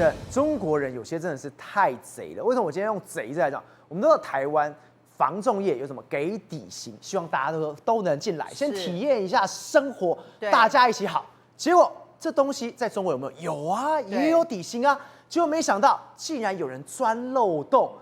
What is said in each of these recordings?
得中国人有些真的是太贼了。为什么我今天用贼字来讲？我们都知道台湾房仲业有什么给底薪，希望大家都能进来，先体验一下生活，大家一起好。结果这东西在中国有没有？有啊，也有底薪啊。结果没想到，竟然有人钻漏洞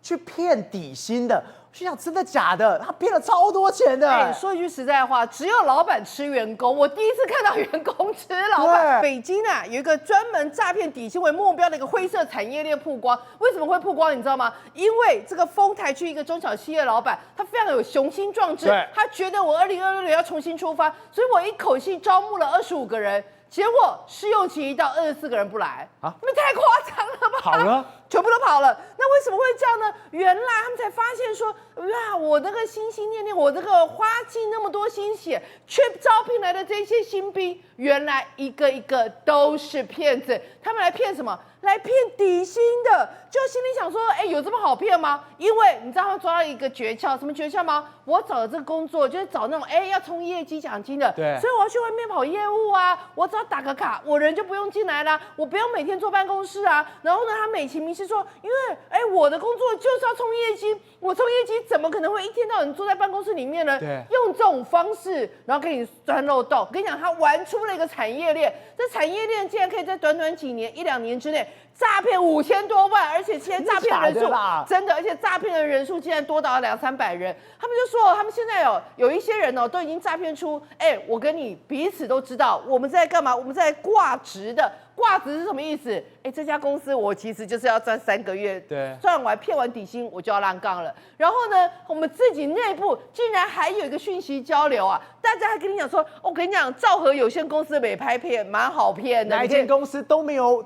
去骗底薪的。我心想，真的假的？他骗了超多钱的。说一句实在话，只有老板吃员工，我第一次看到员工吃老板。北京啊，有一个专门诈骗底薪为目标的一个灰色产业链曝光。为什么会曝光？你知道吗？因为这个丰台区一个中小企业老板，他非常有雄心壮志，他觉得我2026年要重新出发，所以我一口气招募了25个人。结果试用期一到，24个人不来啊，你们太夸张了吧？跑了，全部都跑了。那为什么会这样呢？原来他们才发现说，哇，我那个心心念念，我这个花尽那么多心血，却招聘来的这些新兵，原来一个一个都是骗子。他们来骗什么？来骗底薪的。就心里想说，有这么好骗吗？因为你知道他们抓到一个诀窍，什么诀窍吗？我找的这个工作就是找那种要冲业绩奖金的，对，所以我要去外面跑业务啊，我只要打个卡，我人就不用进来啦，我不用每天坐办公室啊。然后呢，他美其名是说，因为我的工作就是要冲业绩，我冲业绩怎么可能会一天到晚坐在办公室里面呢？对，用这种方式，然后给你钻漏洞。我跟你讲，他玩出了一个产业链，这产业链竟然可以在短短几年1-2年之内诈骗5000多万，而且现在诈骗人数真的，而且诈骗的人数竟然多达200-300人。他们就说，他们现在有一些人都已经诈骗出，我跟你彼此都知道我们在干嘛，我们在挂职的。挂职是什么意思？这家公司我其实就是要赚3个月，对，赚完骗完底薪我就要浪杠了。然后呢，我们自己内部竟然还有一个讯息交流啊，大家还跟你讲说，我跟你讲，兆和有限公司的美拍片蛮好骗的，哪一间公司都没有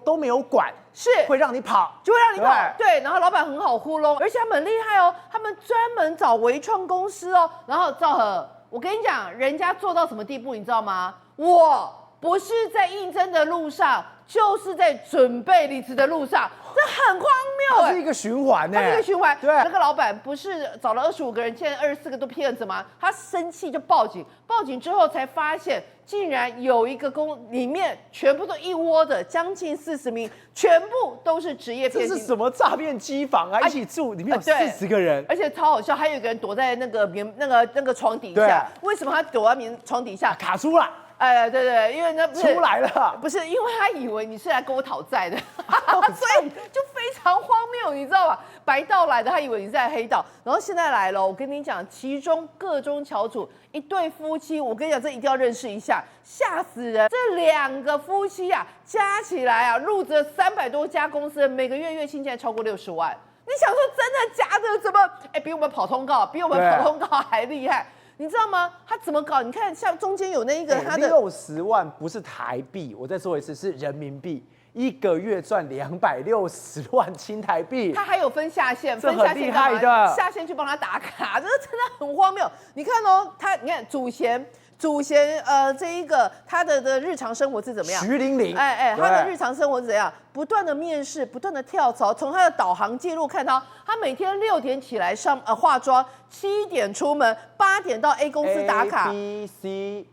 管，是会让你跑，就会让你跑，对，然后老板很好糊弄，而且他们很厉害哦，他们专门找微创公司哦，然后兆和，我跟你讲，人家做到什么地步，你知道吗？我不是在应征的路上，就是在准备离职的路上，这很荒谬。它是一个循环呢，它是一个循环。对，那个老板不是找了25个人，现在24个都骗子吗？他生气就报警，报警之后才发现，竟然有一个里面全部都一窝的，将近40名，全部都是职业骗子。这是什么诈骗机房啊？一起住，里面有40个人，而且超好笑，还有一个人躲在那个床底下。为什么他躲在床底下？卡出来。对，因为那出来了，不是因为他以为你是来跟我讨债的，所以就非常荒谬，你知道吧？白道来的，他以为你是在黑道，然后现在来了，我跟你讲，其中个中翘楚一对夫妻，我跟你讲，这一定要认识一下，吓死人！这2个夫妻啊，加起来啊，入职300多家公司，每个月月薪竟然超过60万。你想说真的假的？怎么？比我们跑通告还厉害。你知道吗？他怎么搞？你看，像中间有那一个他的60万不是台币，我再说一次是人民币，一个月赚260万新台币。他还有分下线，这很厉害的，下线去帮他打卡，这个真的很荒谬。你看哦，你看祖贤，这一个他的日常生活是怎么样？徐玲玲，他的日常生活是怎样？不断的面试，不断的跳槽。从他的导航记录看到，他每天6点起来化妆，7点出门，8点到 A 公司打卡 ，A B C，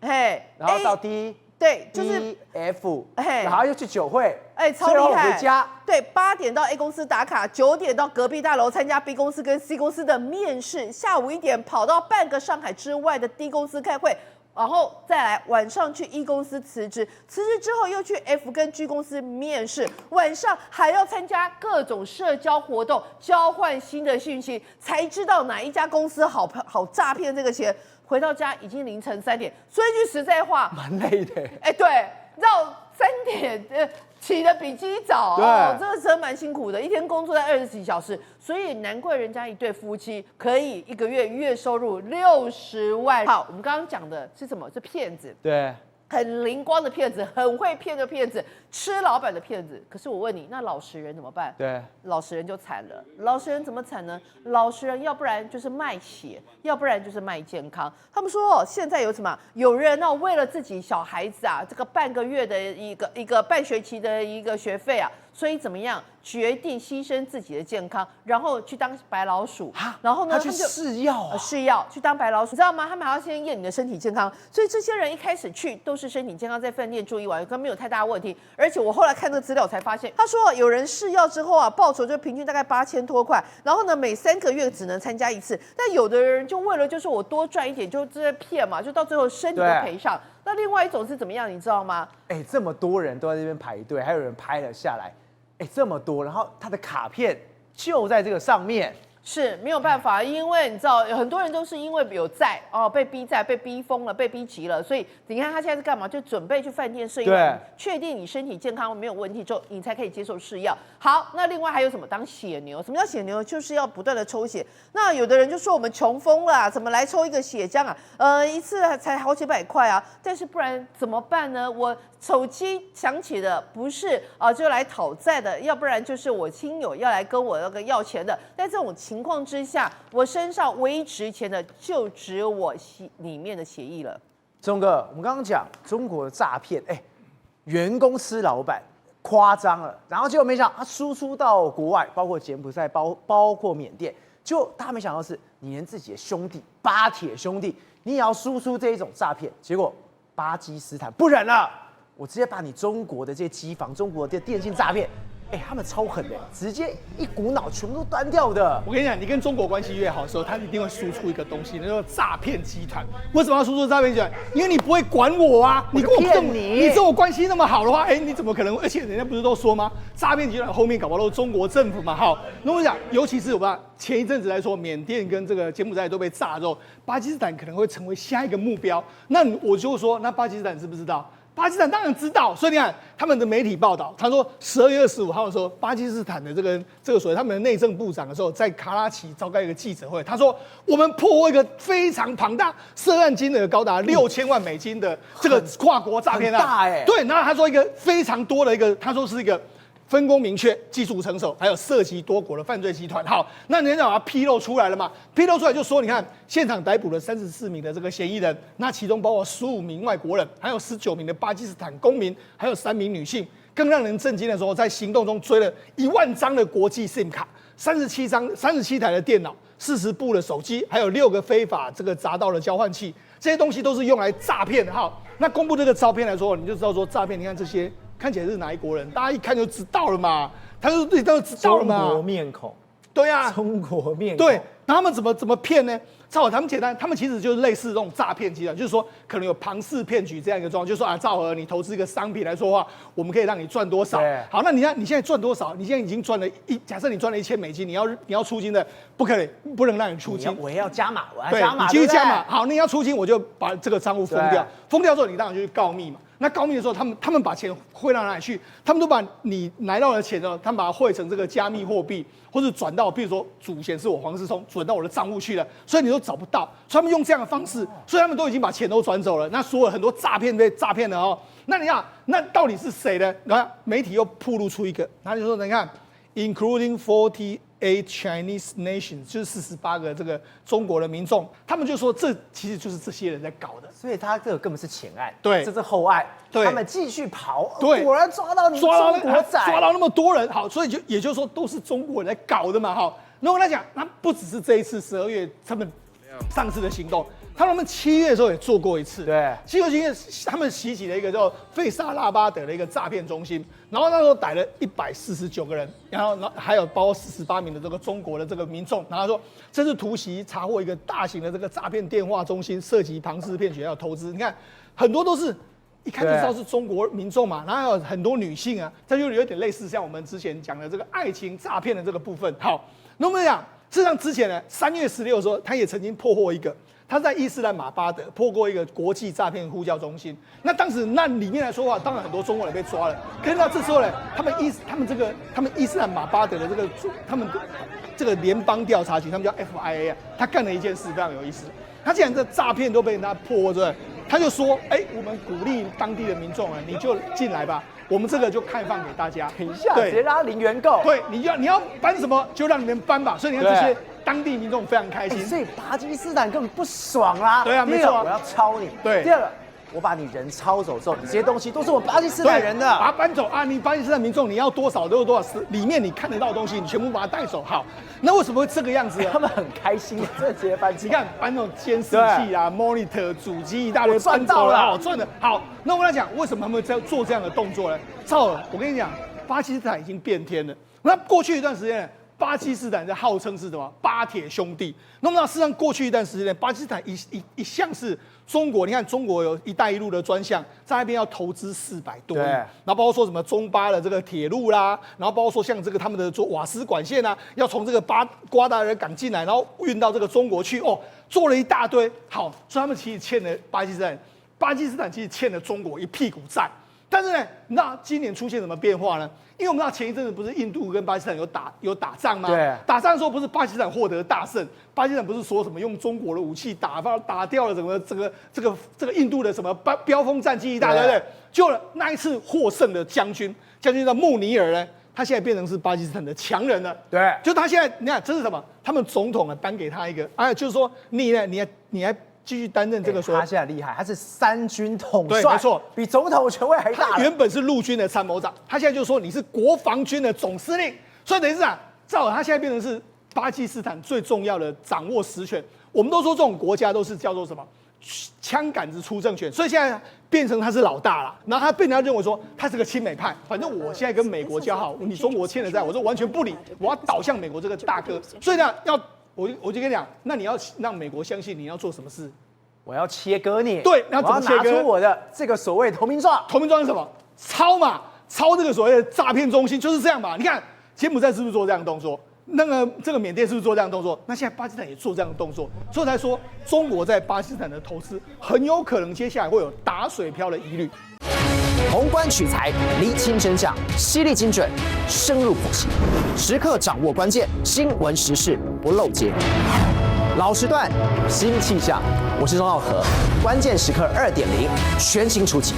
然后到 D， 对，就是 F， 然后又去酒会，超厉害。回家，对，8点到 A 公司打卡，9点到隔壁大楼参加 B 公司跟 C 公司的面试，下午1点跑到半个上海之外的 D 公司开会。然后再来晚上去E 公司辞职，辞职之后又去 F 跟 G 公司面试，晚上还要参加各种社交活动，交换新的讯息，才知道哪一家公司好诈骗这个钱。回到家已经凌晨3点，说一句实在话，蛮累的。对，你知道3点起得比鸡早，这个真蛮辛苦的，一天工作在20几小时，所以难怪人家一对夫妻可以一个月月收入60万。好，我们刚刚讲的是什么？是骗子，对，很灵光的骗子，很会骗的骗子，吃老板的骗子。可是我问你，那老实人怎么办？对，老实人就惨了。老实人怎么惨呢？老实人要不然就是卖血，要不然就是卖健康。他们说现在有什么？有人为了自己小孩子啊，这个半个月的一个半学期的一个学费啊，所以怎么样决定牺牲自己的健康，然后去当白老鼠，然后呢他去试药啊，试药去当白老鼠，你知道吗？他们还要先验你的身体健康，所以这些人一开始去都是身体健康，在饭店住一晚，跟没有太大问题。而且我后来看这个资料，我才发现，他说有人试药之后啊，报酬就平均大概8000多块，然后呢每3个月只能参加1次，但有的人就为了就是我多赚一点，就这些骗嘛，就到最后身体都赔上。那另外一种是怎么样，你知道吗？这么多人都在这边排队，还有人拍了下来，这么多，然后他的卡片就在这个上面。是没有办法，因为你知道，很多人都是因为有债哦，被逼债、被逼疯了、被逼急了，所以你看他现在是干嘛？就准备去饭店睡一晚，确定你身体健康没有问题之后，你才可以接受试药。好，那另外还有什么？当血牛？什么叫血牛？就是要不断的抽血。那有的人就说我们穷疯了啊，怎么来抽一个血浆啊？一次才好几百块啊，但是不然怎么办呢？我手机响起的不是就来讨债的，要不然就是我亲友要来跟我那个要钱的。在这种情况之下，我身上唯一值钱的就只有我里面的协议了。钟哥，我们刚刚讲中国的诈骗，员工吃老板，夸张了。然后结果没想到他输出到国外，包括柬埔寨，包括缅甸，就大家没想到是，你连自己的兄弟巴铁兄弟，你也要输出这一种诈骗。结果巴基斯坦不忍了。我直接把你中国的这些机房、中国的电信诈骗，他们超狠的，直接一股脑全部都端掉的。我跟你讲，你跟中国关系越好的时候，他一定会输出一个东西，那叫诈骗集团。为什么要输出诈骗集团？因为你不会管我啊，你跟我你跟我关系那么好的话，你怎么可能？而且人家不是都说吗？诈骗集团后面搞不好都是中国政府嘛。好，那我讲，尤其是我们前一阵子来说，缅甸跟这个柬埔寨都被炸之后，巴基斯坦可能会成为下一个目标。那我就说，那巴基斯坦知不知道？巴基斯坦当然知道，所以你看他们的媒体报道，他说12月25号的时候，巴基斯坦的这个所谓他们的内政部长的时候，在卡拉奇召开一个记者会，他说我们破获一个非常庞大，涉案金额高达6000万美金的这个跨国诈骗案，对，然后他说一个非常多的一个，他说是一个。分工明确、技术成熟，还有涉及多国的犯罪集团。好，那人家把它披露出来了嘛？披露出来就说，你看现场逮捕了34名的这个嫌疑人，那其中包括15名外国人，还有19名的巴基斯坦公民，还有3名女性。更让人震惊的时候，在行动中追了1万张的国际 SIM 卡，37台的电脑，40部的手机，还有6个非法这个闸道的交换器，这些东西都是用来诈骗的。好，那公布这个照片来说，你就知道说诈骗，你看这些。看起来是哪一国人？大家一看就知道了嘛。他说自己都知道了嘛。中国面孔。对啊，中国面孔。对，那他们怎么骗呢？赵和他们简单，他们其实就是类似这种诈骗集团，就是说可能有庞氏骗局这样一个状况，就是说赵和你投资一个商品来说的话，我们可以让你赚多少？好，那你看你现在赚多少？你现在已经赚了假设你赚了1000美金，你要出金的，不能让你出金。我要加码，我要加码，你继续加码。好，你要出金，我就把这个账户封掉。封掉之后，你当然就去告密嘛。那告密的时候，他们把钱汇到哪里去？他们都把你拿到的钱呢，他们把它汇成这个加密货币，或者转到，比如说主显示我黄世聪转到我的账户去了，所以你都找不到。所以他们用这样的方式，所以他们都已经把钱都转走了。那所有很多诈骗被诈骗了哦。那你看，那到底是谁呢？然后媒体又曝露出一个，他就说，你看 ，including 48 Chinese nations， 就是48个这个中国的民众，他们就说这其实就是这些人在搞的，所以他这个根本是前案，对，这是后案，对，他们继续跑，对，果然抓到你中国仔，抓到那么多人，好，所以也就是说都是中国人在搞的嘛，好，那我来讲，那不只是这一次12月他们上次的行动。他们7月的时候也做过一次，对7月他们袭击了一个叫费萨拉巴德的一个诈骗中心，然后那时候逮了149个人，然后还有包括48名的这个中国的这个民众，然后说这次突袭查获一个大型的这个诈骗电话中心，涉及庞氏骗局还有投资，你看很多都是一看就知道是中国民众嘛，然后还有很多女性啊，这就有点类似像我们之前讲的这个爱情诈骗的这个部分。好，那我们讲，事实上之前呢，3月16的时候，他也曾经破获一个。他在伊斯兰马巴德破过一个国际诈骗呼叫中心，那当时那里面来说的话，当然很多中国人被抓了。可是到这时候呢，他们伊斯兰马巴德的他们这个联邦调查局，他们叫 FIA 啊，他干了一件事非常有意思。他既然这诈骗都被人家破获之后，他就说，我们鼓励当地的民众啊，你就进来吧，我们这个就开放给大家。等一下，直接让他零元购。对，你要搬什么就让你们搬吧。所以你看这些。当地民众非常开心，所以巴基斯坦根本不爽啦。对啊，没错，我要抄你。对，第二个，我把你人抄走之后，你这些东西都是我巴基斯坦人的，把它搬走啊！你巴基斯坦民众你要多少都有多少，里面你看得到的东西，你全部把它带走。好，那为什么会这个样子呢？他们很开心，真的直接搬走。你看搬那种监视器啊、monitor、主机一大堆搬走了，好赚的。好，那我来讲，为什么他们在做这样的动作呢？我跟你讲，巴基斯坦已经变天了。那过去一段时间，巴基斯坦在号称是什么巴铁兄弟。那么事实上，过去一段时间，巴基斯坦一向是中国，你看中国有“一带一路”的专项，在那边要投资400多亿，然后包括说什么中巴的这个铁路啦，然后包括说像这个他们的做瓦斯管线啊，要从这个瓜达尔港进来，然后运到这个中国去，做了一大堆。好，所以他们其实欠了巴基斯坦其实欠了中国一屁股债。但是呢，那今年出现什么变化呢？因为我们知道前一阵子不是印度跟巴基斯坦有打仗吗？对，打仗的时候不是巴基斯坦获得大胜，巴基斯坦不是说什么用中国的武器打掉了这个印度的什么飙风战机一大堆，对不对？就那一次获胜的将军叫穆尼尔呢，他现在变成是巴基斯坦的强人了。对，就他现在你看这是什么？他们总统颁给他一个，就是说你还继续担任这个说，他现在厉害，他是3军统帅，对，没错，比总统权位还大。他原本是陆军的参谋长，他现在就说你是国防军的总司令，所以等于是他现在变成是巴基斯坦最重要的掌握实权。我们都说这种国家都是叫做什么枪杆子出政权，所以现在变成他是老大了，然后他被人家认为说他是个亲美派，反正我现在跟美国交好，你中国欠的债，我说完全不理，我要倒向美国这个大哥，所以呢我就跟你讲，那你要让美国相信你要做什么事？我要切割你。对，那怎么切割？我要拿出我的这个所谓投名状。投名状是什么？抄这个所谓的诈骗中心，就是这样嘛。你看柬埔寨是不是做这样的动作？这个缅甸是不是做这样的动作？那现在巴基斯坦也做这样的动作，所以才说中国在巴基斯坦的投资很有可能接下来会有打水漂的疑虑。宏观取材，厘清真相，犀利精准，深入剖析，时刻掌握关键新闻时事，不漏接。老时段，新气象，我是钟浩和，关键时刻2.0，全新出击。